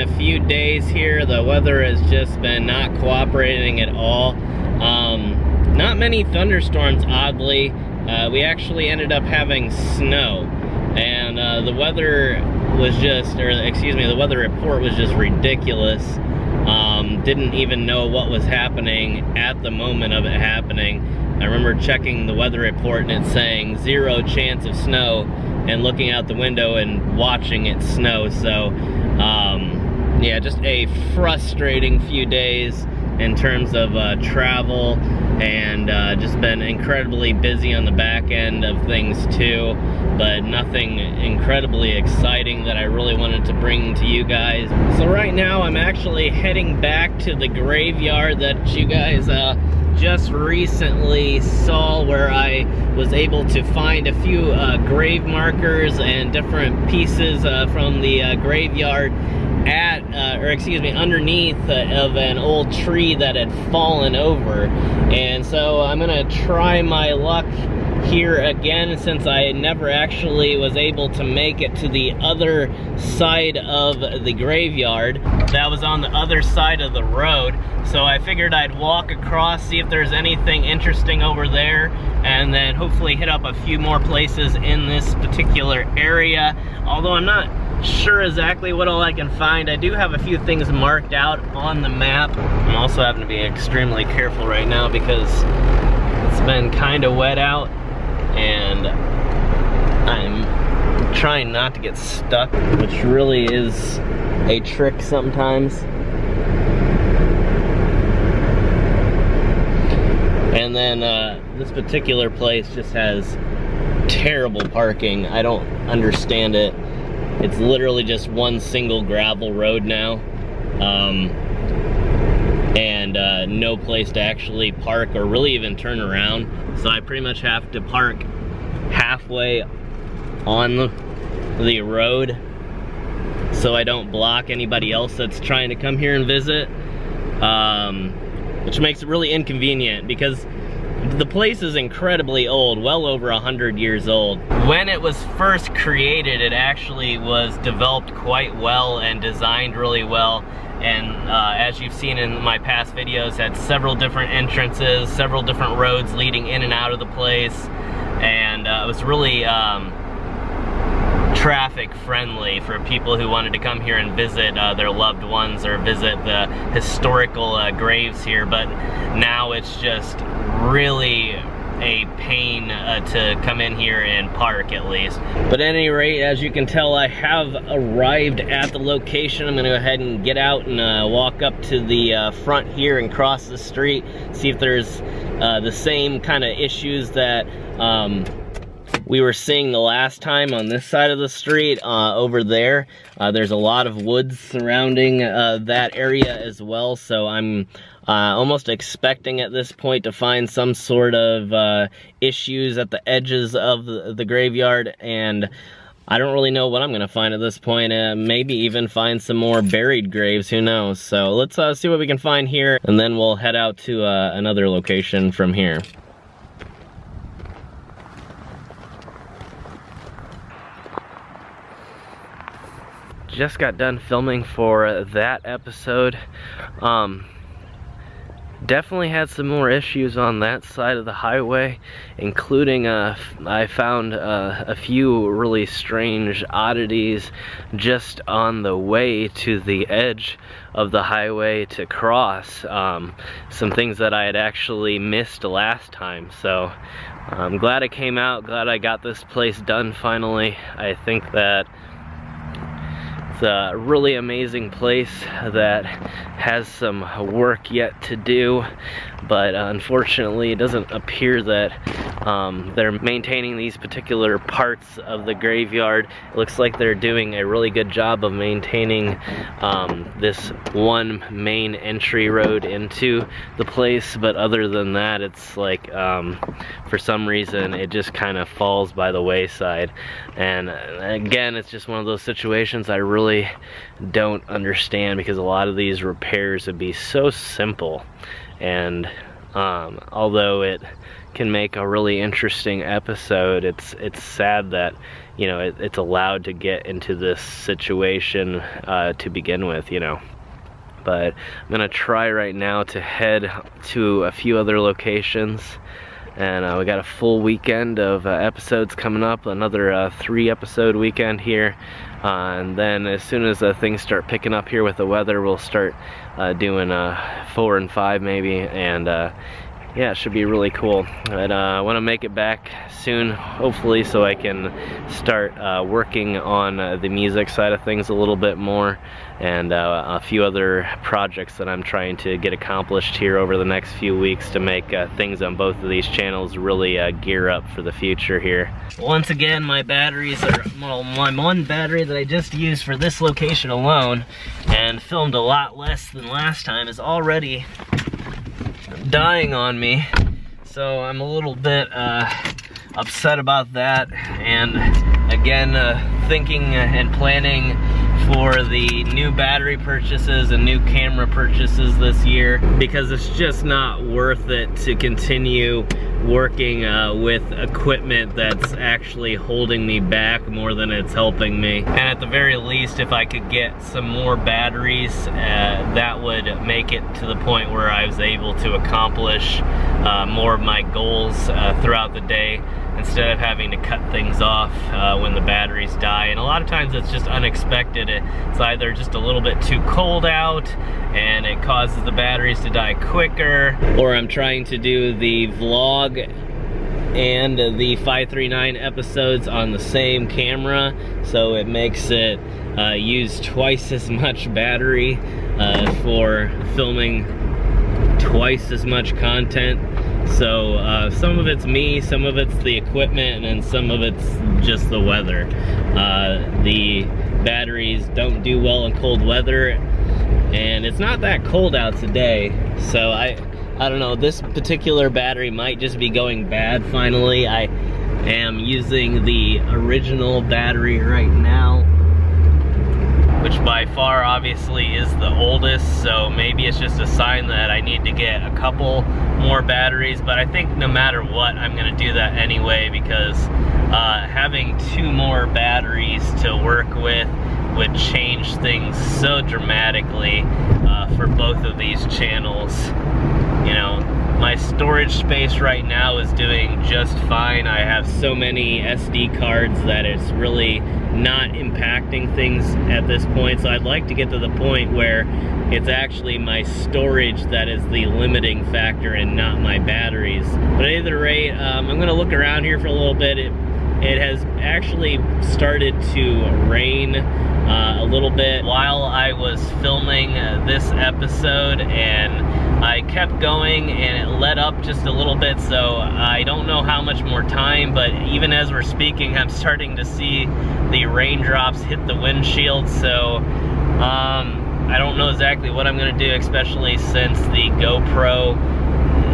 a few days here. The weather has just been not cooperating at all. Not many thunderstorms, oddly. We actually ended up having snow, and the weather was just, or excuse me, the weather report was just ridiculous. Didn't even know what was happening at the moment of it happening. I remember checking the weather report and it's saying 0 chance of snow, and looking out the window and watching it snow. So yeah, just a frustrating few days in terms of travel, and just been incredibly busy on the back end of things too, but nothing incredibly exciting that I really wanted to bring to you guys. So right now I'm actually heading back to the graveyard that you guys just recently saw, where I was able to find a few grave markers and different pieces from the graveyard at, or excuse me, underneath of an old tree that had fallen over. And so I'm gonna try my luck here again, since I never actually was able to make it to the other side of the graveyard. That was on the other side of the road. So I figured I'd walk across, see if there's anything interesting over there, and then hopefully hit up a few more places in this particular area. Although I'm not sure exactly what all I can find. I do have a few things marked out on the map. I'm also having to be extremely careful right now because it's been kind of wet out, and I'm trying not to get stuck, which really is a trick sometimes. And then this particular place just has terrible parking. I don't understand it. It's literally just one single gravel road now, and no place to actually park or really even turn around. So I pretty much have to park halfway on the road so I don't block anybody else that's trying to come here and visit, which makes it really inconvenient because the place is incredibly old, well over 100 years old. When it was first created, it actually was developed quite well and designed really well. And as you've seen in my past videos, had several different entrances, several different roads leading in and out of the place. And it was really traffic friendly for people who wanted to come here and visit their loved ones or visit the historical graves here. But now it's just really a pain to come in here and park, at least. But at any rate, as you can tell, I have arrived at the location. I'm gonna go ahead and get out and walk up to the front here and cross the street, see if there's the same kind of issues that we were seeing the last time on this side of the street. Over there, there's a lot of woods surrounding that area as well, so I'm almost expecting at this point to find some sort of issues at the edges of the graveyard, and I don't really know what I'm gonna find at this point. Maybe even find some more buried graves, who knows. So let's see what we can find here, and then we'll head out to another location from here. Just got done filming for that episode. Definitely had some more issues on that side of the highway, including I found a few really strange oddities just on the way to the edge of the highway to cross. Some things that I had actually missed last time. So I'm glad I came out, glad I got this place done finally. I think that it's a really amazing place that has some work yet to do, but unfortunately it doesn't appear that they're maintaining these particular parts of the graveyard. It looks like they're doing a really good job of maintaining this one main entry road into the place, but other than that, it's like for some reason it just kind of falls by the wayside. And again, it's just one of those situations I really don't understand, because a lot of these repairs would be so simple, and although it can make a really interesting episode, it's sad that you know, it's allowed to get into this situation to begin with, you know. But I'm gonna try right now to head to a few other locations, and we got a full weekend of episodes coming up, another 3-episode weekend here, and then as soon as things start picking up here with the weather, we'll start doing 4 and 5 maybe, and yeah, it should be really cool. But I want to make it back soon, hopefully, so I can start working on the music side of things a little bit more, and a few other projects that I'm trying to get accomplished here over the next few weeks to make things on both of these channels really gear up for the future here. Once again, my batteries are, well, my one battery that I just used for this location alone and filmed a lot less than last time is already dying on me, so I'm a little bit upset about that, and again thinking and planning for the new battery purchases and new camera purchases this year, because it's just not worth it to continue working with equipment that's actually holding me back more than it's helping me. And at the very least, if I could get some more batteries, that would make it to the point where I was able to accomplish more of my goals throughout the day, instead of having to cut things off when the batteries die. And a lot of times it's just unexpected. It's either just a little bit too cold out and it causes the batteries to die quicker, or I'm trying to do the vlog and the 539 episodes on the same camera, so it makes it use twice as much battery for filming twice as much content. So some of it's me, some of it's the equipment, and some of it's just the weather. The batteries don't do well in cold weather, and it's not that cold out today, so I don't know, this particular battery might just be going bad finally. I am using the original battery right now, which by far obviously is the oldest, so maybe it's just a sign that I need to get a couple more batteries. But I think no matter what, I'm gonna do that anyway, because having 2 more batteries to work with would change things so dramatically for both of these channels. You know, my storage space right now is doing just fine. I have so many SD cards that it's really not impacting things at this point, so I'd like to get to the point where it's actually my storage that is the limiting factor and not my batteries. But at either rate, I'm gonna look around here for a little bit. It has actually started to rain a little bit while I was filming this episode, and I kept going and it let up just a little bit, so I don't know how much more time, but even as we're speaking, I'm starting to see the raindrops hit the windshield, so I don't know exactly what I'm gonna do, especially since the GoPro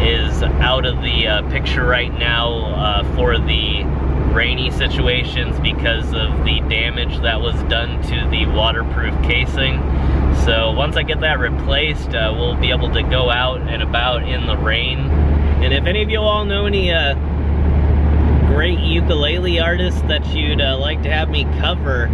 is out of the picture right now for the rainy situations because of the damage that was done to the waterproof casing. So once I get that replaced, we'll be able to go out and about in the rain. And if any of you all know any great ukulele artists that you'd like to have me cover,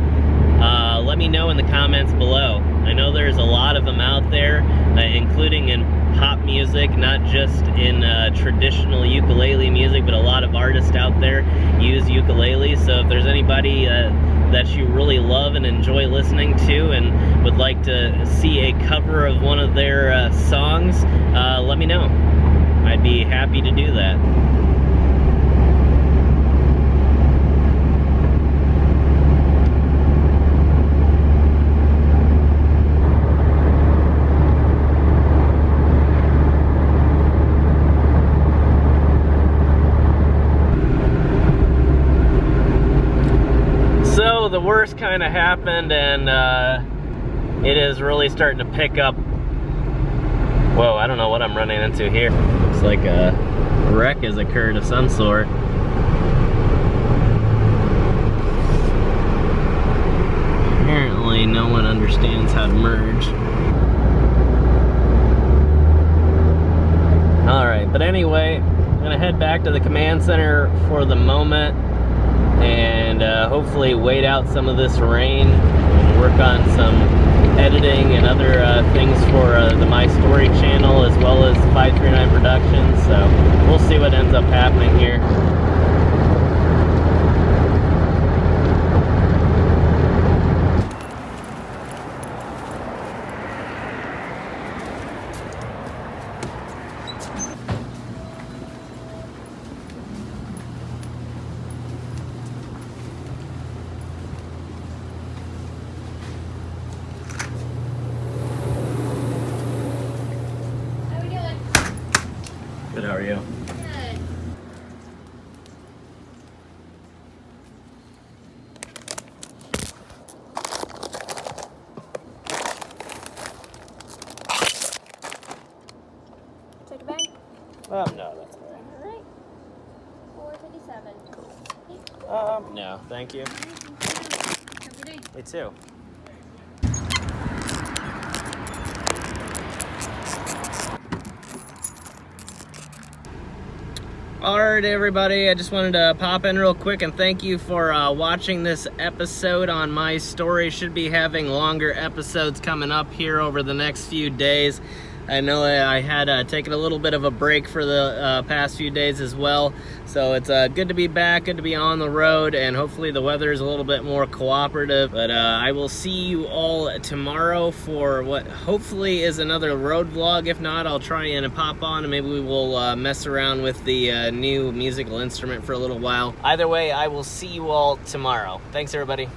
let me know in the comments below. I know there's a lot of them out there, including in pop music, not just in traditional ukulele music, but a lot of artists out there use ukuleles. So if there's anybody that you really love and enjoy listening to and would like to see a cover of one of their songs, let me know. I'd be happy to do that. The worst kind of happened, and it is really starting to pick up. Whoa, I don't know what I'm running into here. Looks like a wreck has occurred of some sort. Apparently no one understands how to merge. Alright, but anyway, I'm gonna head back to the command center for the moment and and hopefully wait out some of this rain and work on some editing and other things for the My Story channel, as well as 539 Productions. So we'll see what ends up happening here. Good, how are you? Good. Check your bag. No, that's all right. Alright. 457. No, thank you. Have a good day. Me too. Alright everybody, I just wanted to pop in real quick and thank you for watching this episode on My Story. Should be having longer episodes coming up here over the next few days. I know I had taken a little bit of a break for the past few days as well. So it's good to be back, good to be on the road, and hopefully the weather is a little bit more cooperative. But I will see you all tomorrow for what hopefully is another road vlog. If not, I'll try and pop on and maybe we will mess around with the new musical instrument for a little while. Either way, I will see you all tomorrow. Thanks everybody.